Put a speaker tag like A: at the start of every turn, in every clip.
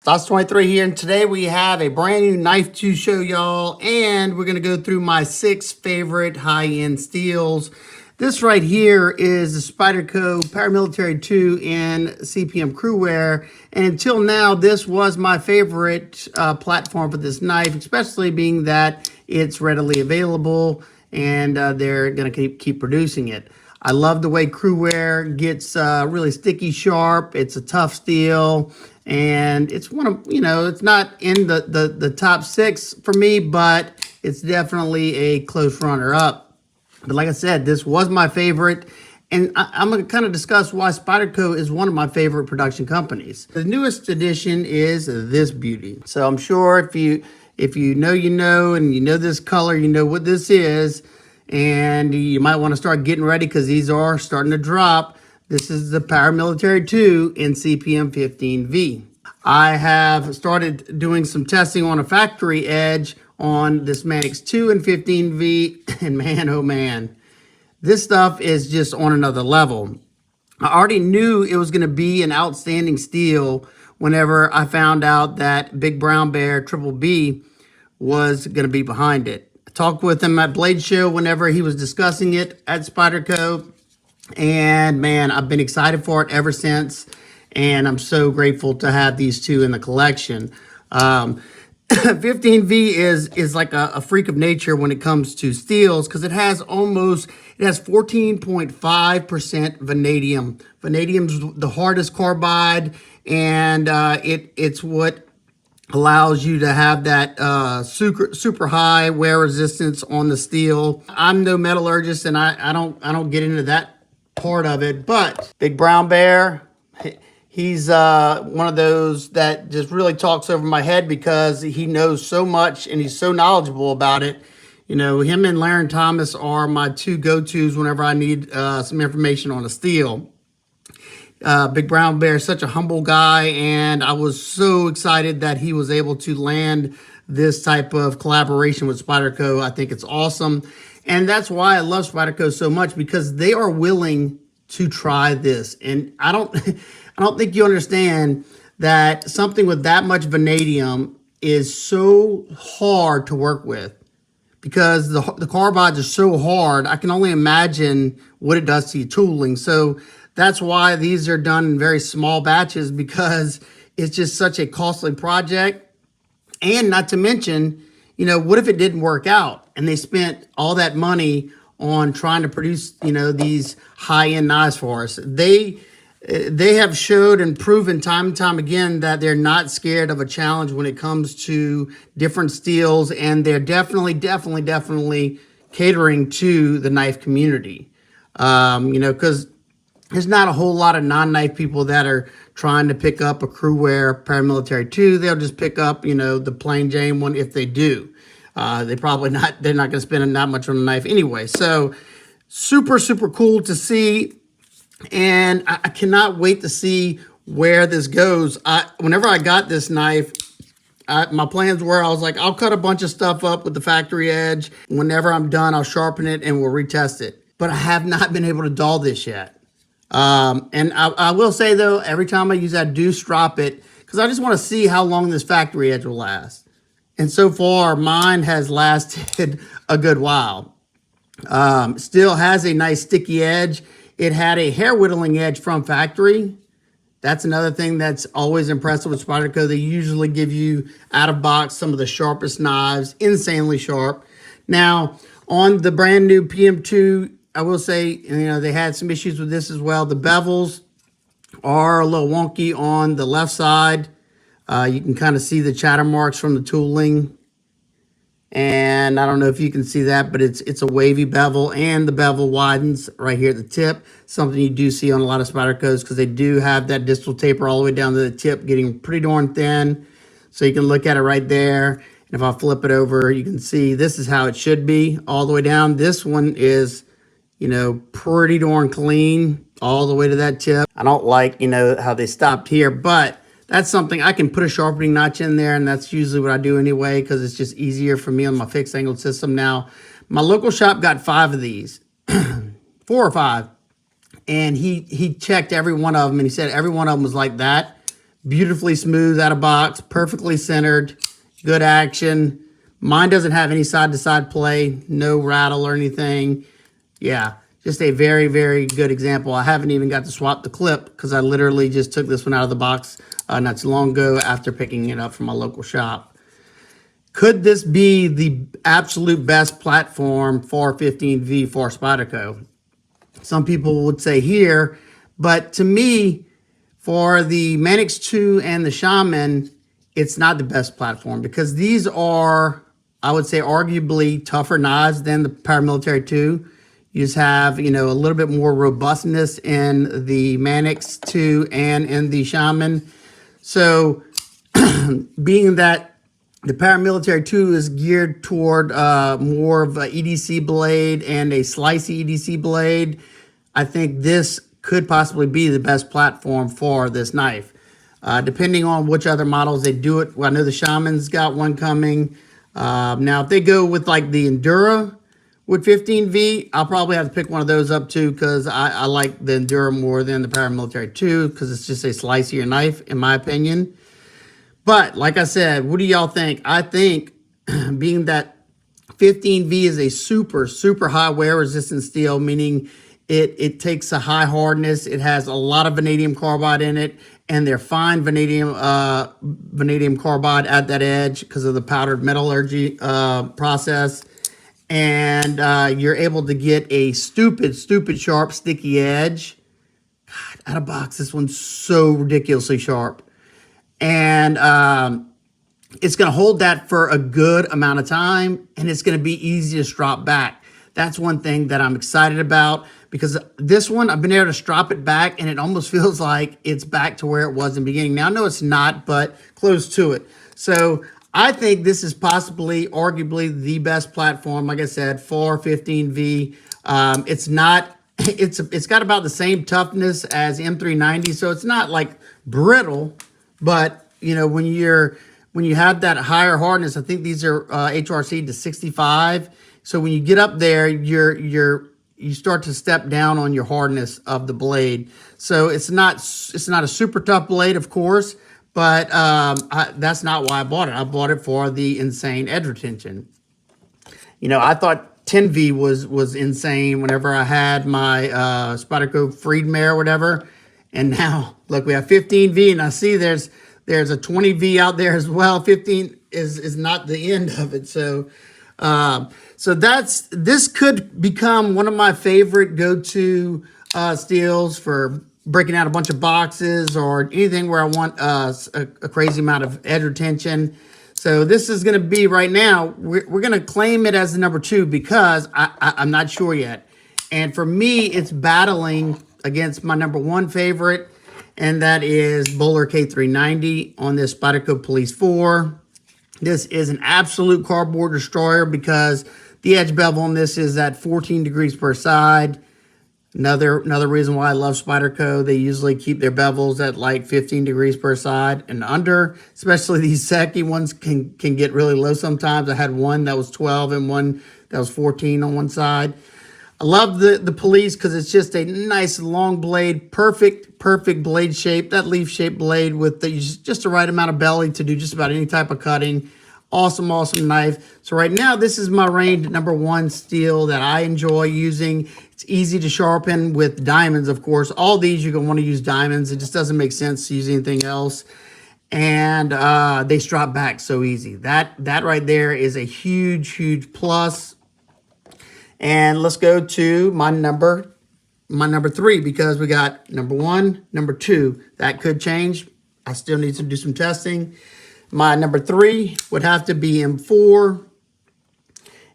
A: Thoughts23 here, and today we have a brand new knife to show y'all, and we're going to go through my 6 favorite high-end steels. This right here is the Spyderco Paramilitary 2 in CPM Cruwear, and until now this was my favorite platform for this knife, especially being that it's readily available and they're going to keep producing it. I love the way Cruwear gets really sticky sharp. It's a tough steel, and it's one of, it's not in the top 6 for me, but it's definitely a close runner up. But like I said, this was my favorite, and I'm going to kind of discuss why Spyderco is one of my favorite production companies. The newest edition is this beauty. So I'm sure if you know, and you know this color, you know what this is. And you might want to start getting ready because these are starting to drop. This is the Paramilitary 2 in CPM 15V. I have started doing some testing on a factory edge on this Manix 2 and 15V, and man, oh man, this stuff is just on another level. I already knew it was going to be an outstanding steel whenever I found out that Big Brown Bear Triple B was going to be behind it. Talked with him at Blade Show whenever he was discussing it at Spyderco, and man, I've been excited for it ever since, and I'm so grateful to have these two in the collection. 15V is like a freak of nature when it comes to steels because it has 14.5% vanadium. Vanadium's the hardest carbide, and it's what allows you to have that super high wear resistance on the steel. I'm no metallurgist, and I don't get into that part of it, but Big Brown Bear, he's one of those that just really talks over my head because he knows so much and he's so knowledgeable about it. You know, him and Laren Thomas are my two go-tos whenever I need some information on a steel. Big Brown Bear is such a humble guy, and I was so excited that he was able to land this type of collaboration with Spyderco. I think it's awesome, and that's why I love Spyderco so much, because they are willing to try this. And I don't think you understand that something with that much vanadium is so hard to work with, because the carbides are so hard. I can only imagine what it does to your tooling. So that's why these are done in very small batches, because it's just such a costly project. And not to mention, what if it didn't work out and they spent all that money on trying to produce, these high-end knives for us? They have showed and proven time and time again that they're not scared of a challenge when it comes to different steels, and they're definitely catering to the knife community. Because there's not a whole lot of non-knife people that are trying to pick up a Cruwear Paramilitary 2. They'll just pick up, the plain Jane one if they do. They're not going to spend that much on a knife anyway. So super cool to see. And I cannot wait to see where this goes. Whenever I got this knife, my plans were, I was like, I'll cut a bunch of stuff up with the factory edge. Whenever I'm done, I'll sharpen it and we'll retest it. But I have not been able to dull this yet. And I will say, though, every time I use that, I do strop it, because I just want to see how long this factory edge will last. And so far, mine has lasted a good while. Still has a nice sticky edge. It had a hair whittling edge from factory. That's another thing that's always impressive with Spyderco. They usually give you out of box some of the sharpest knives, insanely sharp. Now, on the brand new PM2, I will say, they had some issues with this as well. The bevels are a little wonky on the left side. You can kind of see the chatter marks from the tooling. And I don't know if you can see that, but it's a wavy bevel, and the bevel widens right here at the tip. Something you do see on a lot of Spydercos, because they do have that distal taper all the way down to the tip, getting pretty darn thin. So you can look at it right there. And if I flip it over, you can see this is how it should be all the way down. This one is, pretty darn clean all the way to that tip. I don't like, how they stopped here, but that's something I can put a sharpening notch in there, and that's usually what I do anyway, because it's just easier for me on my fixed angle system. Now, my local shop got 5 of these, 4 or 5, and he checked every one of them, and he said every one of them was like that, beautifully smooth out of box, perfectly centered, good action. Mine doesn't have any side-to-side play, no rattle or anything. Yeah, just a very, very good example. I haven't even got to swap the clip because I literally just took this one out of the box not too long ago after picking it up from my local shop. Could this be the absolute best platform for 15V for Spyderco? Some people would say here, but to me, for the Manix 2 and the Shaman, it's not the best platform because these are, I would say, arguably tougher knives than the Paramilitary 2. You just have, you know, a little bit more robustness in the Manix 2 and in the Shaman. So being that the Paramilitary 2 is geared toward more of a EDC blade and a slicey EDC blade, I think this could possibly be the best platform for this knife. Depending on which other models they do it. Well, I know the Shaman's got one coming. Now, if they go with like the Endura with 15V, I'll probably have to pick one of those up too because I like the Endura more than the Paramilitary 2 because it's just a slicier knife, in my opinion. But like I said, what do y'all think? I think being that 15V is a super, super high wear resistant steel, meaning it takes a high hardness. It has a lot of vanadium carbide in it, and they're fine vanadium carbide at that edge because of the powdered metallurgy process. And you're able to get a stupid sharp, sticky edge. God, out of box, this one's so ridiculously sharp. And it's going to hold that for a good amount of time, and it's going to be easy to strop back. That's one thing that I'm excited about because this one, I've been able to strop it back, and it almost feels like it's back to where it was in the beginning. Now, I know it's not, but close to it. So I think this is possibly, arguably, the best platform, like I said, for 15V. It's not, it's got about the same toughness as M390, so it's not like brittle. But, you know, when you have that higher hardness, I think these are HRC to 65. So when you get up there, you start to step down on your hardness of the blade. So it's not a super tough blade, of course, but that's not why I bought it. I bought it for the insane edge retention. You know, I thought 10V was insane whenever I had my Spyderco Freedmare or whatever. And now, look, we have 15V, and I see there's a 20V out there as well. 15 is not the end of it. So this could become one of my favorite go-to steels for breaking out a bunch of boxes or anything where I want a crazy amount of edge retention. So this is going to be right now, we're going to claim it as the number 2 because I'm not sure yet. And for me, it's battling against my number 1 favorite, and that is Bowler K390 on this Spyderco Police 4. This is an absolute cardboard destroyer because the edge bevel on this is at 14 degrees per side. Another reason why I love Spyderco, they usually keep their bevels at like 15 degrees per side and under, especially these Seki ones can get really low sometimes. I had one that was 12 and one that was 14 on one side. I love the Police because it's just a nice long blade, perfect blade shape, that leaf shaped blade with just the right amount of belly to do just about any type of cutting. Awesome knife. So right now, this is my range number 1 steel that I enjoy using. It's easy to sharpen with diamonds, of course. All these you're going to want to use diamonds. It just doesn't make sense to use anything else. And they strap back so easy. That right there is a huge plus. And let's go to my number 3 because we got number 1, number 2. That could change. I still need to do some testing. My number 3 would have to be M4.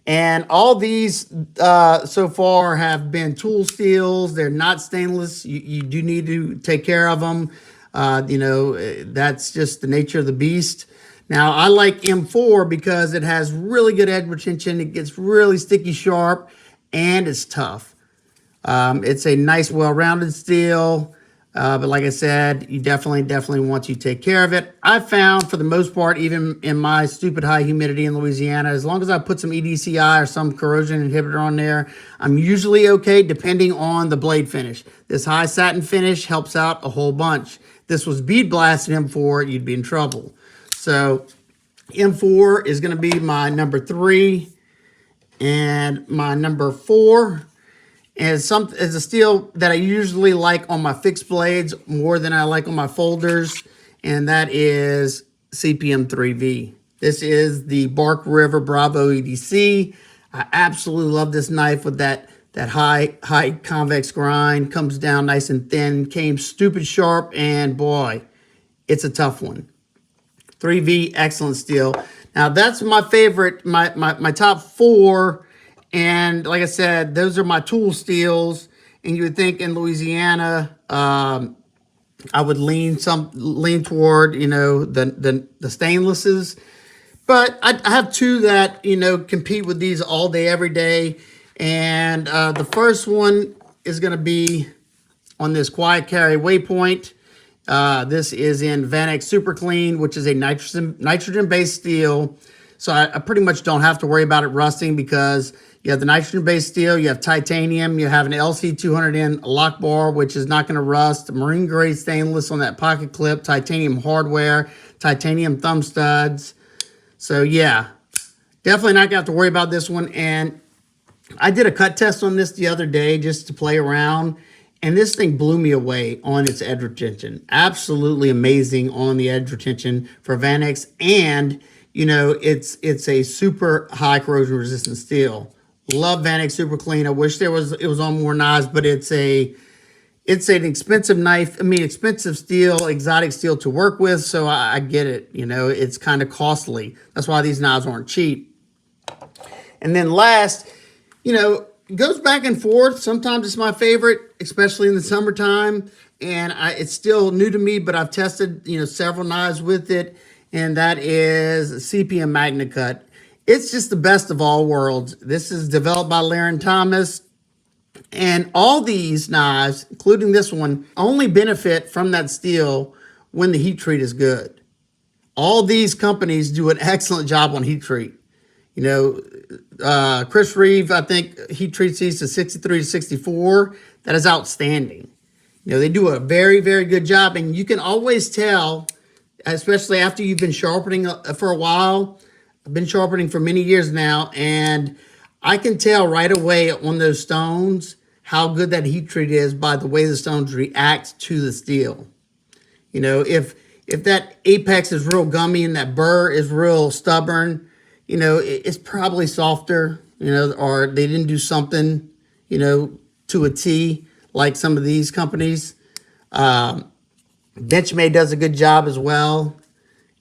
A: And all these so far have been tool steels. They're not stainless. You do need to take care of them. You know, that's just the nature of the beast. Now, I like M4 because it has really good edge retention. It gets really sticky sharp, and it's tough. It's a nice, well-rounded steel. But like I said, you definitely want to take care of it. I found, for the most part, even in my stupid high humidity in Louisiana, as long as I put some EDCI or some corrosion inhibitor on there, I'm usually okay, depending on the blade finish. This high satin finish helps out a whole bunch. this was bead blasted M4, you'd be in trouble. So M4 is going to be my number 3, and my number 4 is a steel that I usually like on my fixed blades more than I like on my folders, and that is CPM3V. This is the Bark River Bravo EDC. I absolutely love this knife with that high convex grind, comes down nice and thin, came stupid sharp, and boy, it's a tough one. 3V, excellent steel. Now that's my favorite, my top 4, and like I said, those are my tool steels. And you would think in Louisiana, I would lean toward, you know, the stainlesses. But I have 2 that, you know, compete with these all day, every day. And the first one is going to be on this Quiet Carry Waypoint. This is in Manix Super Clean, which is a nitrogen-based steel. So I pretty much don't have to worry about it rusting, because you have the nitrogen-based steel, you have titanium, you have an LC200N lock bar, which is not going to rust, marine-grade stainless on that pocket clip, titanium hardware, titanium thumb studs. So yeah, definitely not going to have to worry about this one. And I did a cut test on this the other day just to play around, and this thing blew me away on its edge retention. Absolutely amazing on the edge retention for Manix, and you know, it's a super high corrosion resistant steel. Love Manix Super Clean. I wish it was on more knives, but it's an expensive knife. I mean, expensive steel, exotic steel to work with. So I get it. You know, it's kind of costly. That's why these knives aren't cheap. And then last, you know, it goes back and forth. Sometimes it's my favorite, especially in the summertime. And it's still new to me, but I've tested, you know, several knives with it. And that is CPM Magnacut. It's just the best of all worlds. This is developed by Laren Thomas. And all these knives, including this one, only benefit from that steel when the heat treat is good. All these companies do an excellent job on heat treat. You know, Chris Reeve, I think, heat treats these to 63 to 64. That is outstanding. You know, they do a very, very good job. And you can always tell, especially after you've been sharpening for a while. I've been sharpening for many years now, and I can tell right away on those stones how good that heat treat is by the way the stones react to the steel. You know, if that apex is real gummy and that burr is real stubborn, you know, it's probably softer, you know, or they didn't do something, you know, to a T like some of these companies. Benchmade does a good job as well.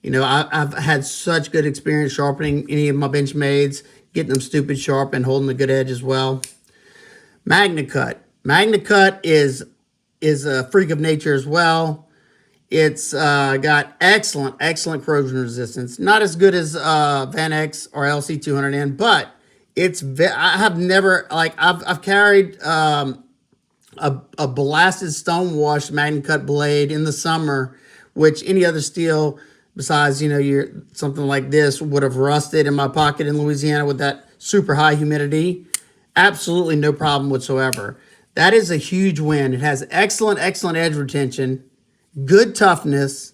A: You know, I've had such good experience sharpening any of my Benchmades, getting them stupid sharp and holding a good edge as well. Magnacut. Magnacut is a freak of nature as well. It's got excellent corrosion resistance. Not as good as Manix or LC200N, but I have never, like, I've carried a blasted stone washed Magnacut blade in the summer, which any other steel besides, you know, something like this would have rusted in my pocket in Louisiana with that super high humidity. Absolutely no problem whatsoever. That is a huge win. It has excellent edge retention, good toughness,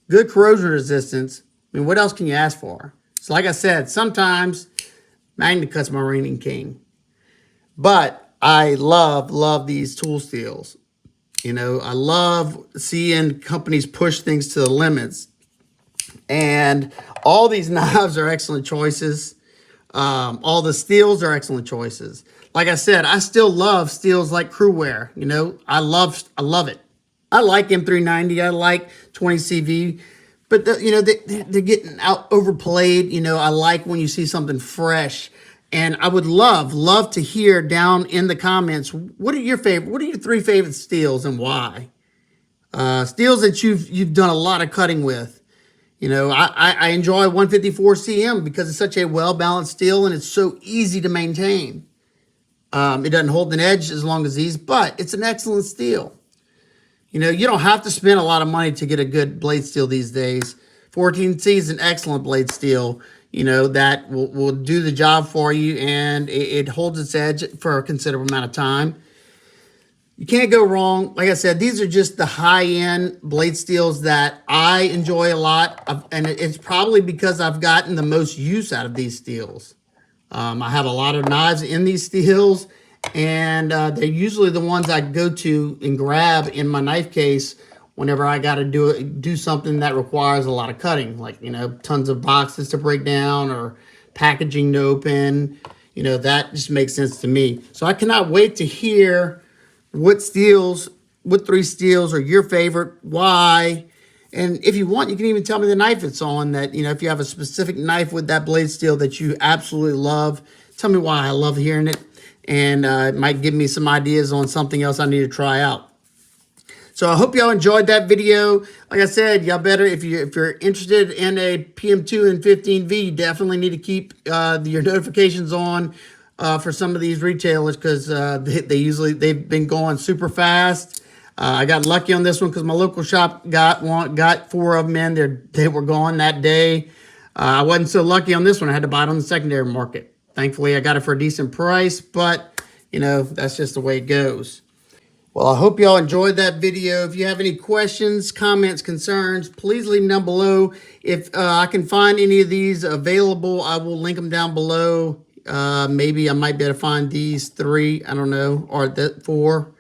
A: good corrosion resistance. I mean, what else can you ask for? So like I said, sometimes Magnacut's my reigning king. But I love these tool steels. You know, I love seeing companies push things to the limits. And all these knives are excellent choices. All the steels are excellent choices. Like I said, I still love steels like Cruwear. You know, I love it. I like M390. I like 20CV. But, you know, they're getting overplayed. You know, I like when you see something fresh. And I would love to hear down in the comments, what are your 3 favorite steels and why? Steels that you've done a lot of cutting with. You know, I enjoy 154 CM because it's such a well-balanced steel and it's so easy to maintain. It doesn't hold an edge as long as these, but it's an excellent steel. You know, you don't have to spend a lot of money to get a good blade steel these days. 14C is an excellent blade steel, you know, that will do the job for you, and it holds its edge for a considerable amount of time. You can't go wrong. Like I said, these are just the high-end blade steels that I enjoy a lot. And it's probably because I've gotten the most use out of these steels. I have a lot of knives in these steels, and they're usually the ones I go to and grab in my knife case whenever I got to do something that requires a lot of cutting, like, you know, tons of boxes to break down or packaging to open. You know, that just makes sense to me. So I cannot wait to hear what three steels are your favorite, why. And if you want, you can even tell me the knife it's on, that, you know, if you have a specific knife with that blade steel that you absolutely love, tell me why. I love hearing it. And it might give me some ideas on something else I need to try out. So I hope y'all enjoyed that video. Like I said, y'all better, if you're interested in a PM2 and 15V, you definitely need to keep your notifications on for some of these retailers, because they've been going super fast. I got lucky on this one because my local shop got 4 of them in. They were gone that day. I wasn't so lucky on this one. I had to buy it on the secondary market. Thankfully, I got it for a decent price, but, you know, that's just the way it goes. Well, I hope y'all enjoyed that video. If you have any questions, comments, concerns, please leave them down below. If I can find any of these available, I will link them down below. Maybe I might be able to find these 3, I don't know, or 4.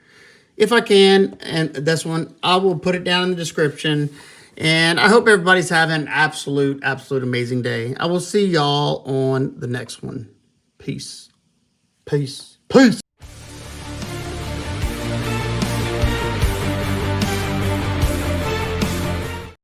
A: If I can, and this one, I will put it down in the description. And I hope everybody's having an absolute amazing day. I will see y'all on the next one. Peace. Peace. Peace.